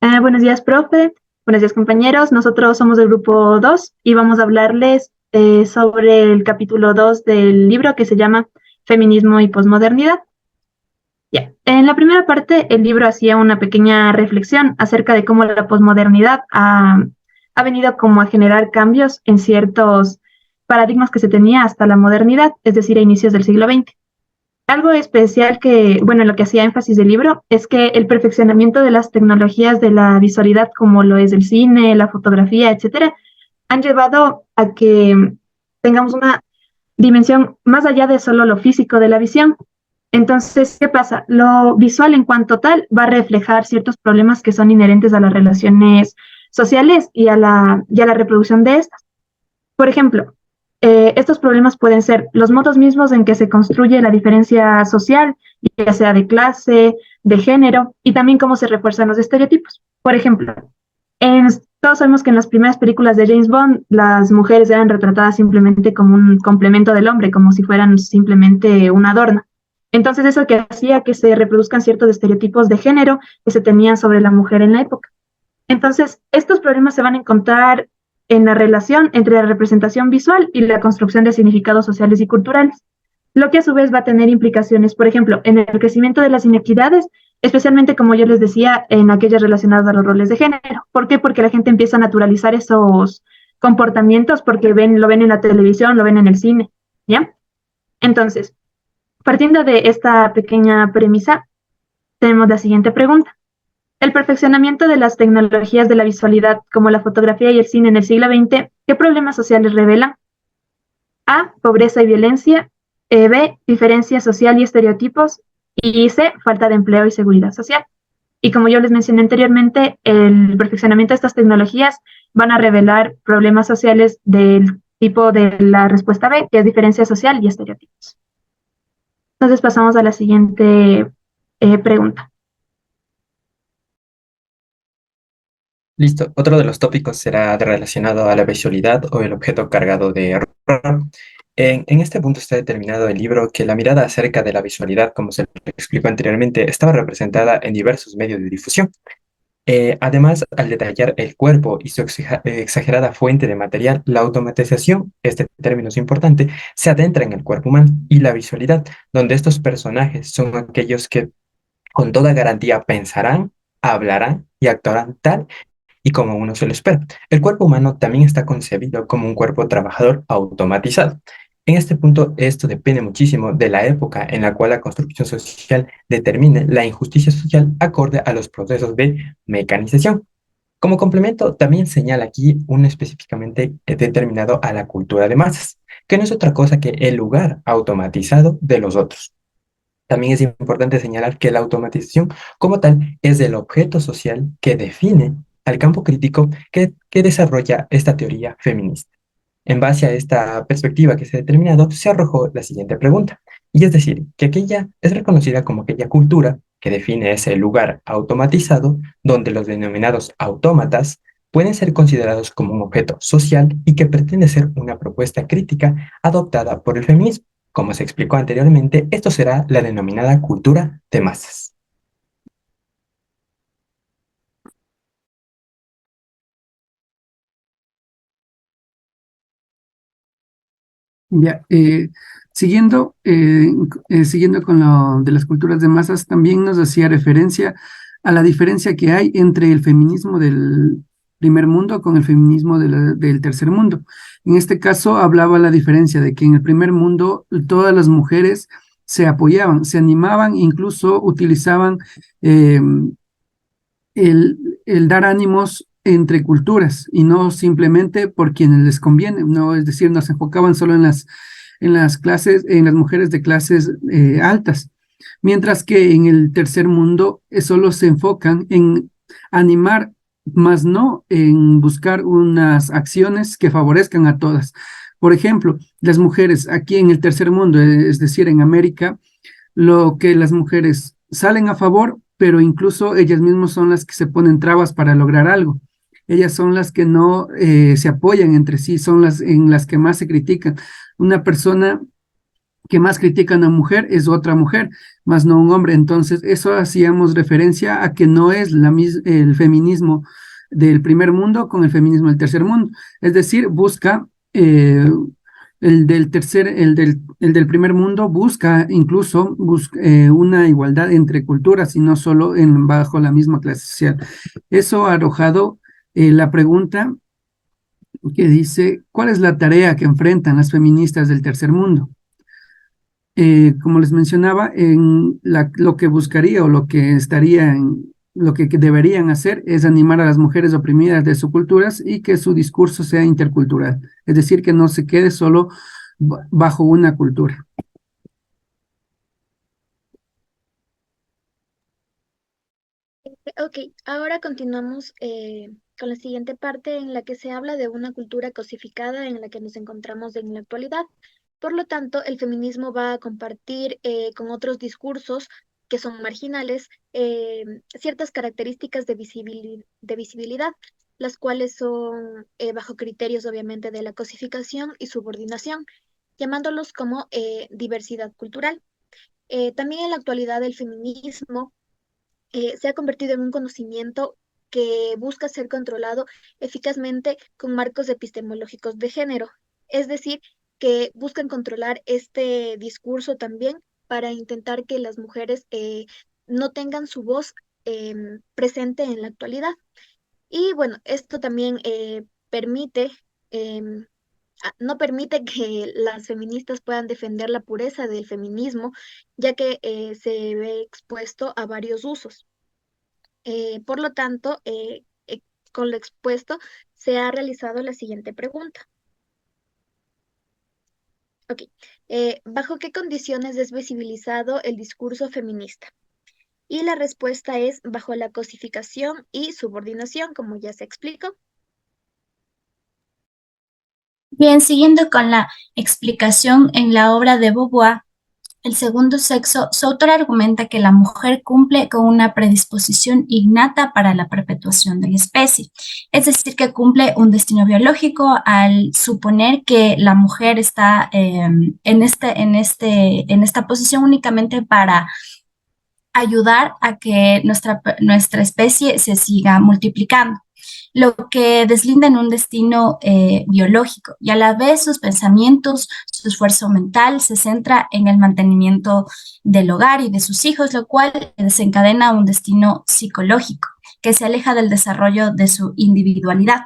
Buenos días, profe. Buenos días, compañeros. Nosotros somos del grupo 2 y vamos a hablarles sobre el capítulo 2 del libro que se llama Feminismo y Posmodernidad. Ya. En la primera parte, el libro hacía una pequeña reflexión acerca de cómo la posmodernidad ha venido como a generar cambios en ciertos paradigmas que se tenía hasta la modernidad, es decir, a inicios del siglo XX. Algo especial que, bueno, lo que hacía énfasis del libro es que el perfeccionamiento de las tecnologías de la visualidad, como lo es el cine, la fotografía, etcétera, han llevado a que tengamos una dimensión más allá de solo lo físico de la visión. Entonces, ¿qué pasa? Lo visual en cuanto tal va a reflejar ciertos problemas que son inherentes a las relaciones sociales y a la reproducción de estas. Por ejemplo, estos problemas pueden ser los modos mismos en que se construye la diferencia social, ya sea de clase, de género, y también cómo se refuerzan los estereotipos. Por ejemplo, todos sabemos que en las primeras películas de James Bond, las mujeres eran retratadas simplemente como un complemento del hombre, como si fueran simplemente un adorno. Entonces, eso que hacía que se reproduzcan ciertos estereotipos de género que se tenían sobre la mujer en la época. Entonces, estos problemas se van a encontrar en la relación entre la representación visual y la construcción de significados sociales y culturales, lo que a su vez va a tener implicaciones, por ejemplo, en el crecimiento de las inequidades, especialmente, como yo les decía, en aquellas relacionadas a los roles de género. ¿Por qué? Porque la gente empieza a naturalizar esos comportamientos porque lo ven en la televisión, lo ven en el cine, ¿ya? Entonces, partiendo de esta pequeña premisa, tenemos la siguiente pregunta. El perfeccionamiento de las tecnologías de la visualidad, como la fotografía y el cine en el siglo XX, ¿qué problemas sociales revelan? A, pobreza y violencia, B, diferencia social y estereotipos, y C, falta de empleo y seguridad social. Y como yo les mencioné anteriormente, el perfeccionamiento de estas tecnologías van a revelar problemas sociales del tipo de la respuesta B, que es diferencia social y estereotipos. Entonces pasamos a la siguiente pregunta. Listo. Otro de los tópicos será relacionado a la visualidad o el objeto cargado de error. En este punto está determinado el libro que la mirada acerca de la visualidad, como se explicó anteriormente, estaba representada en diversos medios de difusión. Además, al detallar el cuerpo y su exagerada fuente de material, la automatización, este término es importante, se adentra en el cuerpo humano y la visualidad, donde estos personajes son aquellos que con toda garantía pensarán, hablarán y actuarán tal y como uno se lo espera. El cuerpo humano también está concebido como un cuerpo trabajador automatizado. En este punto, esto depende muchísimo de la época en la cual la construcción social determine la injusticia social acorde a los procesos de mecanización. Como complemento, también señala aquí uno específicamente determinado a la cultura de masas, que no es otra cosa que el lugar automatizado de los otros. También es importante señalar que la automatización como tal es el objeto social que define al campo crítico que desarrolla esta teoría feminista. En base a esta perspectiva que se ha determinado, se arrojó la siguiente pregunta, y es decir, que aquella es reconocida como aquella cultura que define ese lugar automatizado donde los denominados autómatas pueden ser considerados como un objeto social y que pretende ser una propuesta crítica adoptada por el feminismo. Como se explicó anteriormente, esto será la denominada cultura de masas. Ya, siguiendo con lo de las culturas de masas, también nos hacía referencia a la diferencia que hay entre el feminismo del primer mundo con el feminismo del tercer mundo. En este caso hablaba la diferencia de que en el primer mundo todas las mujeres se apoyaban, se animaban, incluso utilizaban eh, el dar ánimos entre culturas y no simplemente por quienes les conviene, no, es decir, no se enfocaban solo en las clases, en las mujeres de clases altas, mientras que en el tercer mundo solo se enfocan en animar, más no en buscar unas acciones que favorezcan a todas. Por ejemplo, las mujeres aquí en el tercer mundo, es decir, en América, lo que las mujeres salen a favor, pero incluso ellas mismas son las que se ponen trabas para lograr algo. Ellas son las que no se apoyan entre sí, son las en las que más se critican. Una persona que más critica a una mujer es otra mujer, más no un hombre. Entonces, eso hacíamos referencia a que no es el feminismo del primer mundo con el feminismo del tercer mundo. Es decir, busca el del primer mundo busca incluso una igualdad entre culturas y no solo bajo la misma clase social. Eso ha arrojado la pregunta que dice, ¿cuál es la tarea que enfrentan las feministas del tercer mundo? Como les mencionaba, lo que buscaría o lo que lo que deberían hacer es animar a las mujeres oprimidas de sus culturas y que su discurso sea intercultural, es decir, que no se quede solo bajo una cultura. Ok, ahora continuamos con la siguiente parte en la que se habla de una cultura cosificada en la que nos encontramos en la actualidad. Por lo tanto, el feminismo va a compartir con otros discursos que son marginales ciertas características de visibilidad, las cuales son bajo criterios obviamente de la cosificación y subordinación, llamándolos como diversidad cultural. También en la actualidad el feminismo se ha convertido en un conocimiento que busca ser controlado eficazmente con marcos epistemológicos de género, es decir, que buscan controlar este discurso también para intentar que las mujeres no tengan su voz presente en la actualidad. Y bueno, esto también permite, no permite que las feministas puedan defender la pureza del feminismo, ya que se ve expuesto a varios usos. Por lo tanto, con lo expuesto, se ha realizado la siguiente pregunta. Ok. ¿Bajo qué condiciones es visibilizado el discurso feminista? Y la respuesta es bajo la cosificación y subordinación, como ya se explicó. Bien, siguiendo con la explicación en la obra de Beauvoir, El segundo sexo, su autor argumenta que la mujer cumple con una predisposición innata para la perpetuación de la especie, es decir, que cumple un destino biológico al suponer que la mujer está en esta posición únicamente para ayudar a que nuestra especie se siga multiplicando, lo que deslinda en un destino biológico y a la vez sus pensamientos, su esfuerzo mental se centra en el mantenimiento del hogar y de sus hijos, lo cual desencadena un destino psicológico que se aleja del desarrollo de su individualidad.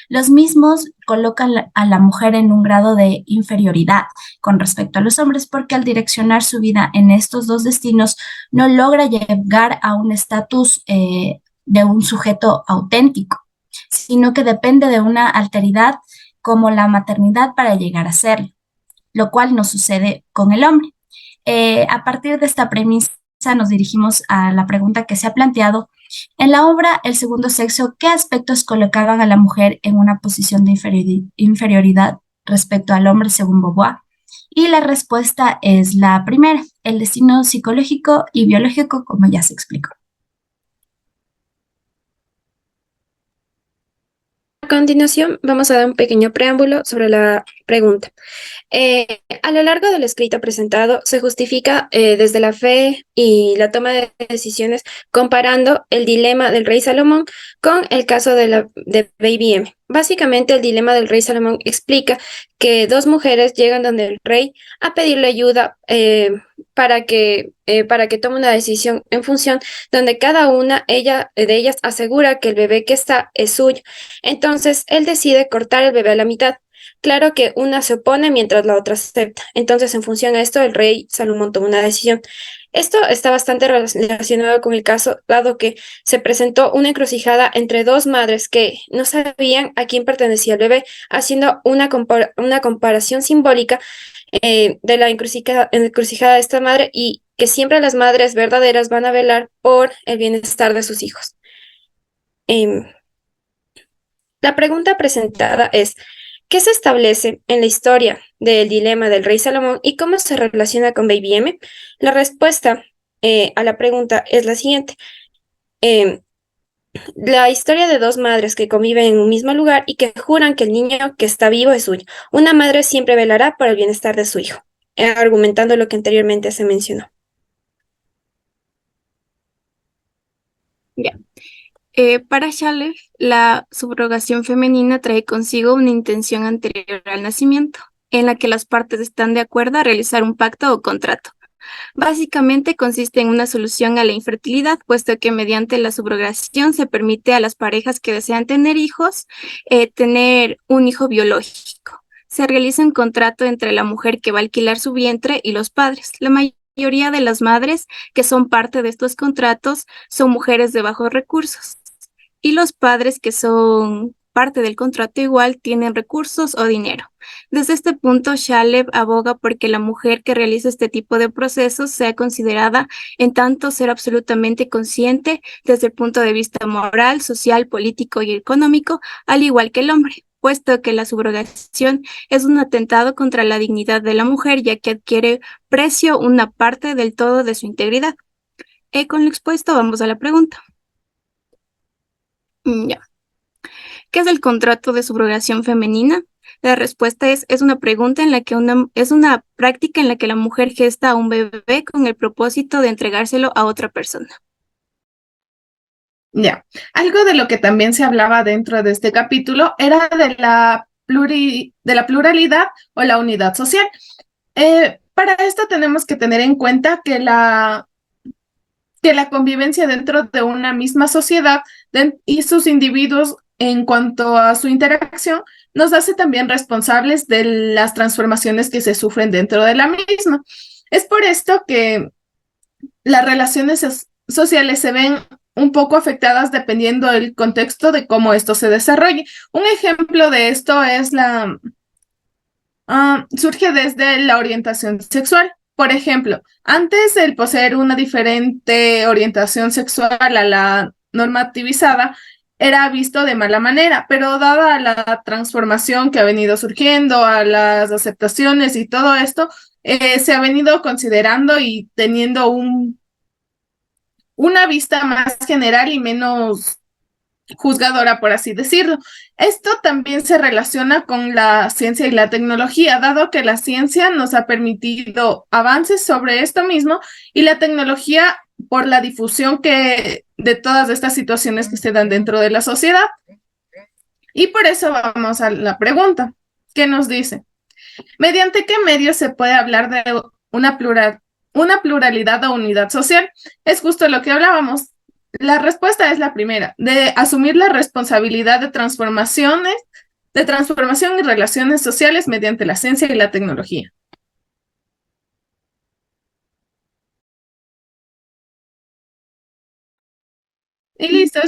Los mismos colocan a la mujer en un grado de inferioridad con respecto a los hombres porque al direccionar su vida en estos dos destinos no logra llegar a un estatus de un sujeto auténtico, sino que depende de una alteridad como la maternidad para llegar a serlo, lo cual no sucede con el hombre. A partir de esta premisa nos dirigimos a la pregunta que se ha planteado. En la obra El segundo sexo, ¿qué aspectos colocaban a la mujer en una posición de inferioridad respecto al hombre según Beauvoir? Y la respuesta es la primera, el destino psicológico y biológico, como ya se explicó. A continuación, vamos a dar un pequeño preámbulo sobre la pregunta. A lo largo del escrito presentado, se justifica desde la fe y la toma de decisiones comparando el dilema del rey Salomón con el caso de Baby M. Básicamente, el dilema del rey Salomón explica que dos mujeres llegan donde el rey a pedirle ayuda para que tome una decisión en función donde cada una de ellas asegura que el bebé que está es suyo. Entonces, él decide cortar el bebé a la mitad. Claro que una se opone mientras la otra acepta. Entonces, en función a esto, el rey Salomón tomó una decisión. Esto está bastante relacionado con el caso, dado que se presentó una encrucijada entre dos madres que no sabían a quién pertenecía el bebé, haciendo una comparación simbólica de la encrucijada de esta madre y que siempre las madres verdaderas van a velar por el bienestar de sus hijos. La pregunta presentada es: ¿qué se establece en la historia del dilema del rey Salomón y cómo se relaciona con Baby M? La respuesta a la pregunta es la siguiente. La historia de dos madres que conviven en un mismo lugar y que juran que el niño que está vivo es suyo. Una madre siempre velará por el bienestar de su hijo. argumentando lo que anteriormente se mencionó. Ya. Para Shalev, la subrogación femenina trae consigo una intención anterior al nacimiento, en la que las partes están de acuerdo a realizar un pacto o contrato. Básicamente consiste en una solución a la infertilidad, puesto que mediante la subrogación se permite a las parejas que desean tener hijos tener un hijo biológico. Se realiza un contrato entre la mujer que va a alquilar su vientre y los padres. La mayoría de las madres que son parte de estos contratos son mujeres de bajos recursos y los padres que son parte del contrato igual tienen recursos o dinero. Desde este punto, Shalev aboga porque la mujer que realiza este tipo de procesos sea considerada en tanto ser absolutamente consciente desde el punto de vista moral, social, político y económico, al igual que el hombre, puesto que la subrogación es un atentado contra la dignidad de la mujer, ya que adquiere precio una parte del todo de su integridad. Con lo expuesto, vamos a la pregunta. Ya. ¿Qué es el contrato de subrogación femenina? La respuesta es una pregunta en la que es una práctica en la que la mujer gesta a un bebé con el propósito de entregárselo a otra persona. Ya, algo de lo que también se hablaba dentro de este capítulo era de la pluralidad o la unidad social. Para esto tenemos que tener en cuenta que la convivencia dentro de una misma sociedad y sus individuos en cuanto a su interacción nos hace también responsables de las transformaciones que se sufren dentro de la misma. Es por esto que las relaciones sociales se ven un poco afectadas dependiendo del contexto de cómo esto se desarrolle. Un ejemplo de esto es surge desde la orientación sexual. Por ejemplo, antes el poseer una diferente orientación sexual a la normativizada era visto de mala manera, pero dada la transformación que ha venido surgiendo, a las aceptaciones y todo esto, se ha venido considerando y teniendo una vista más general y menos juzgadora, por así decirlo. Esto también se relaciona con la ciencia y la tecnología, dado que la ciencia nos ha permitido avances sobre esto mismo y la tecnología por la difusión de todas estas situaciones que se dan dentro de la sociedad. Y por eso vamos a la pregunta, ¿qué nos dice? ¿Mediante qué medios se puede hablar de una pluralidad o unidad social? Es justo lo que hablábamos. La respuesta es la primera, de asumir la responsabilidad de transformación y relaciones sociales mediante la ciencia y la tecnología. Y listo, eso